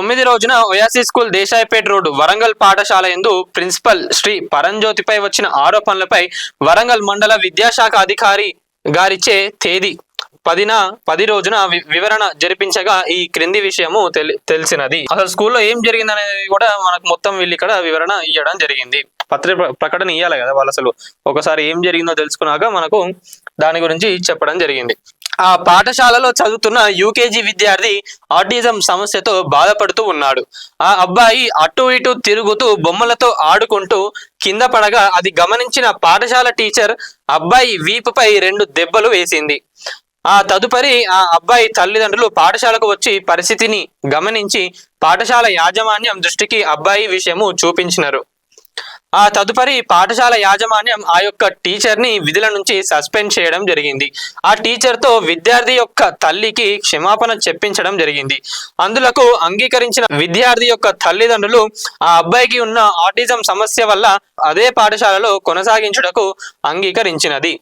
9 రోజున ఒయాసి school Desaipet road Warangal పాఠశాల యందు ప్రిన్సిపల్ శ్రీ పరంజ్యోతిపై వచ్చిన ఆరోపణలపై వరంగల్ మండల విద్యాశాఖ అధికారి గారిచే తేదీ 10 రోజున వివరణ జరిపించగా ఈ క్రింది విషయము తెలిసినది. అసలు స్కూల్లో ఏం జరిగిందనేది కూడా మనకు మొత్తం వీళ్ళు ఇక్కడ వివరణ ఇవ్వడం జరిగింది. ప్రకటన ఇవ్వాలి కదా వాళ్ళు, అసలు ఒకసారి ఏం జరిగిందో తెలుసుకున్నాక మనకు దాని గురించి చెప్పడం జరిగింది. ఆ పాఠశాలలో చదువుతున్న యూకేజీ విద్యార్థి ఆటిజం సమస్యతో బాధపడుతూ ఉన్నాడు. ఆ అబ్బాయి అటు ఇటు తిరుగుతూ బొమ్మలతో ఆడుకుంటూ కింద పడగా అది గమనించిన పాఠశాల టీచర్ అబ్బాయి వీపుపై 2 దెబ్బలు వేసింది. ఆ తదుపరి ఆ అబ్బాయి తల్లిదండ్రులు పాఠశాలకు వచ్చి పరిస్థితిని గమనించి పాఠశాల యాజమాన్యం దృష్టికి అబ్బాయి విషయము చూపించినారు. ఆ తదుపరి పాఠశాల యాజమాన్యం ఆ యొక్క టీచర్ ని విధుల నుంచి సస్పెండ్ చేయడం జరిగింది. ఆ టీచర్ తో విద్యార్థి యొక్క తల్లికి క్షమాపణ చెప్పించడం జరిగింది. అందులకు అంగీకరించిన విద్యార్థి యొక్క తల్లిదండ్రులు ఆ అబ్బాయికి ఉన్న ఆటిజం సమస్య వల్ల అదే పాఠశాలలో కొనసాగించుటకు అంగీకరించినది.